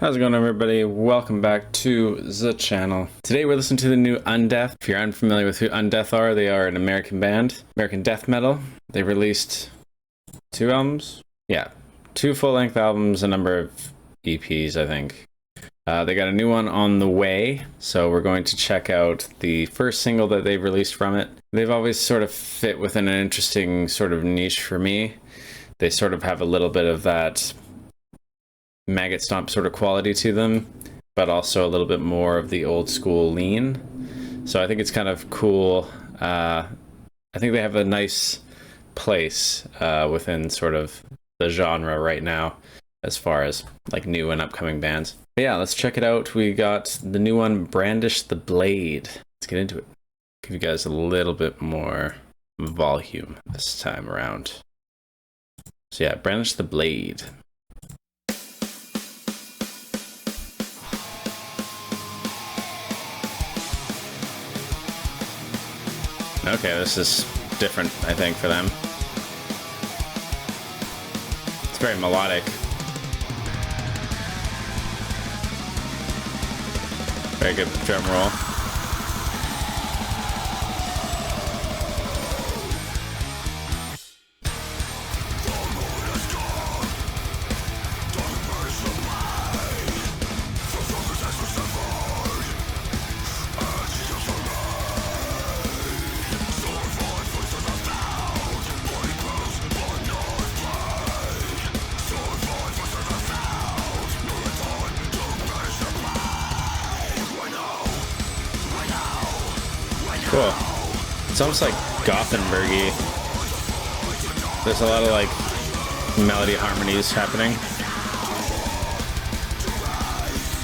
How's it going, everybody? Welcome back to the channel. Today we're listening to the new UNDEATH. If you're unfamiliar with who UNDEATH are, they are an American band, American death metal. They released 2 albums? Yeah, 2 full-length albums, a number of EPs, I think. They got a new one on the way, so we're going to check out the first single that they've released from it. They've always sort of fit within an interesting sort of niche for me. They sort of have a little bit of that maggot stomp sort of quality to them, but also a little bit more of the old school lean. So I think it's kind of cool. I think they have a nice place within sort of the genre right now as far as like new and upcoming bands. But yeah, let's check it out. We got the new one, Brandish the Blade. Let's get into it. Give you guys a little bit more volume this time around. So yeah, Brandish the Blade. Okay, this is different, I think, for them. It's very melodic. Very good drum roll. Cool. It's almost like Gothenburg-y. There's a lot of like melody harmonies happening.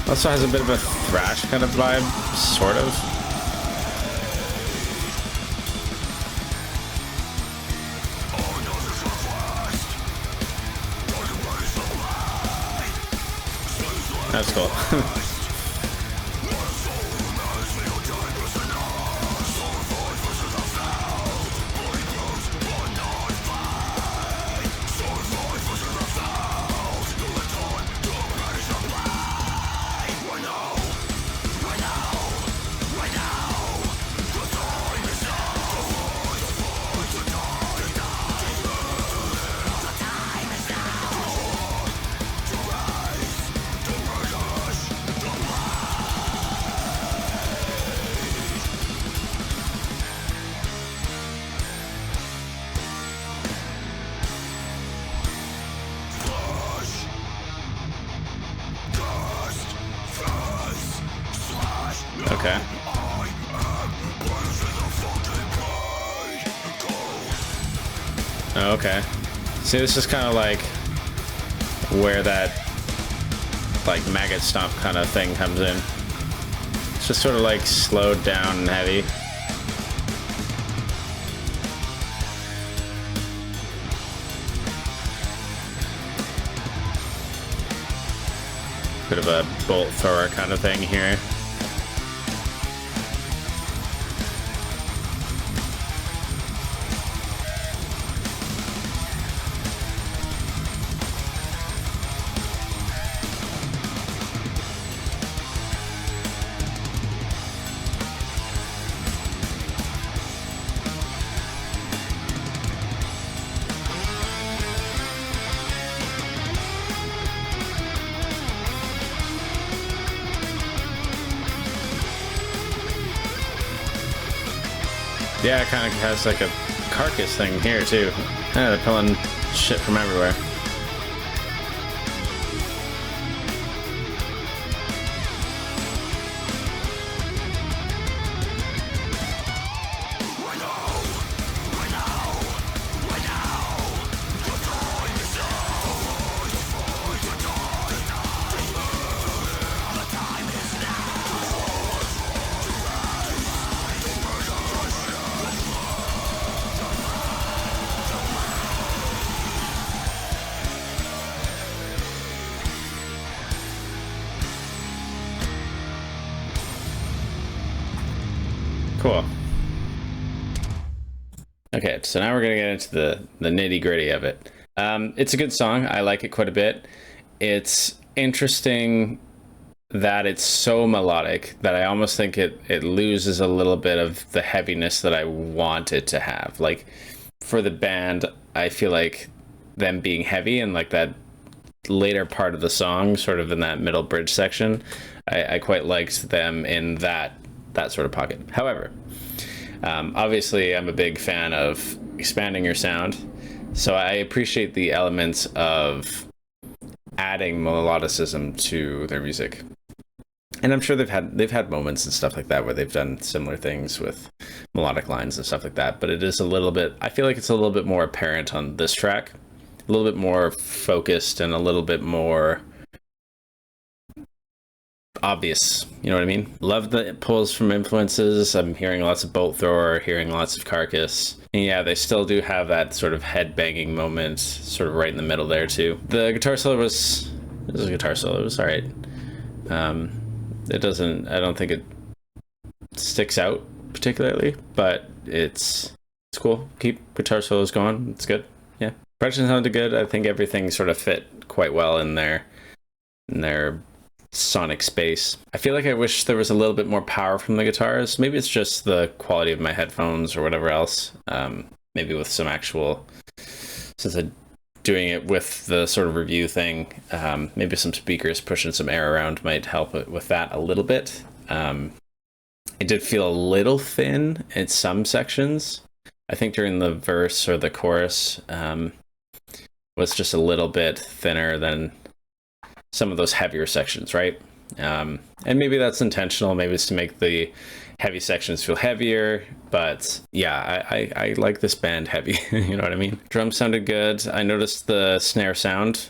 Also has a bit of a thrash kind of vibe, sort of. That's cool. Okay. Oh, okay. See, this is kind of like where that like maggot stomp kind of thing comes in. It's just sort of like slowed down and heavy. Bit of a bolt thrower kind of thing here. Yeah, it kind of has like a carcass thing here too. Yeah, they're pulling shit from everywhere. Cool. Okay, so now we're gonna get into the nitty gritty of it. It's a good song. I like it quite a bit. It's interesting that it's so melodic that I almost think it loses a little bit of the heaviness that I want it to have. Like for the band, I feel like them being heavy and like that later part of the song, sort of in that middle bridge section, I quite liked them in that sort of pocket. However, obviously I'm a big fan of expanding your sound, so I appreciate the elements of adding melodicism to their music. And I'm sure they've had moments and stuff like that where they've done similar things with melodic lines and stuff like that, but it is a little bit, I feel like it's a little bit more apparent on this track, a little bit more focused and a little bit more obvious, you know what I mean? Love the pulls from influences. I'm hearing lots of Bolt Thrower, hearing lots of Carcass. And yeah, they still do have that sort of head banging moment sort of right in the middle there too. The guitar solo was a guitar solo, it was all right. It doesn't, I don't think it sticks out particularly, but it's cool. Keep guitar solos going, it's good. Yeah, production sounded good. I think everything sort of fit quite well in their sonic space. I feel like I wish there was a little bit more power from the guitars. Maybe it's just the quality of my headphones or whatever else. Maybe with some actual, since I'm doing it with the sort of review thing, maybe some speakers pushing some air around might help with that a little bit. It did feel a little thin in some sections. I think during the verse or the chorus was just a little bit thinner than some of those heavier sections, right? And maybe that's intentional. Maybe it's to make the heavy sections feel heavier. But yeah, I like this band heavy. You know what I mean? Drums sounded good. I noticed the snare sound,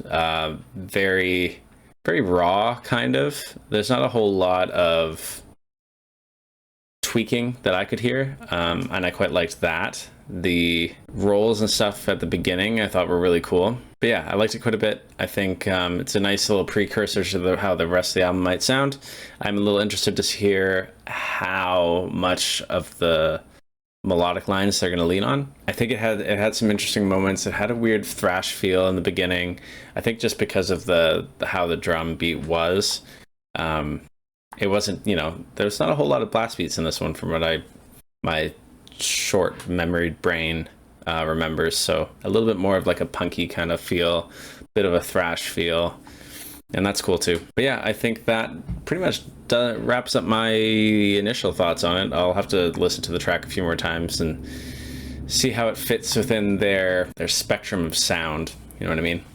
very, very raw, kind of. There's not a whole lot of tweaking that I could hear, and I quite liked that. The rolls and stuff at the beginning I thought were really cool. But yeah, I liked it quite a bit. I think it's a nice little precursor to how the rest of the album might sound. I'm a little interested to hear how much of the melodic lines they're going to lean on. I think it had some interesting moments. It had a weird thrash feel in the beginning. I think just because of how the drum beat was. It wasn't, you know, there's not a whole lot of blast beats in this one from what my short memoried brain remembers. So a little bit more of like a punky kind of feel, bit of a thrash feel, and that's cool too. But yeah, I think that pretty much wraps up my initial thoughts on it. I'll have to listen to the track a few more times and see how it fits within their spectrum of sound. You know what I mean?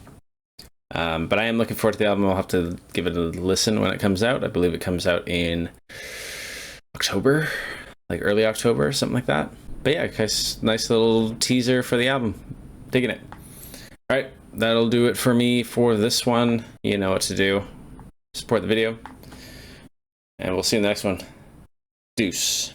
But I am looking forward to the album. I'll have to give it a listen when it comes out. I believe it comes out in October, like early October, something like that. But yeah, nice little teaser for the album. Digging it. All right, that'll do it for me for this one. You know what to do. Support the video. And we'll see you in the next one. Deuce.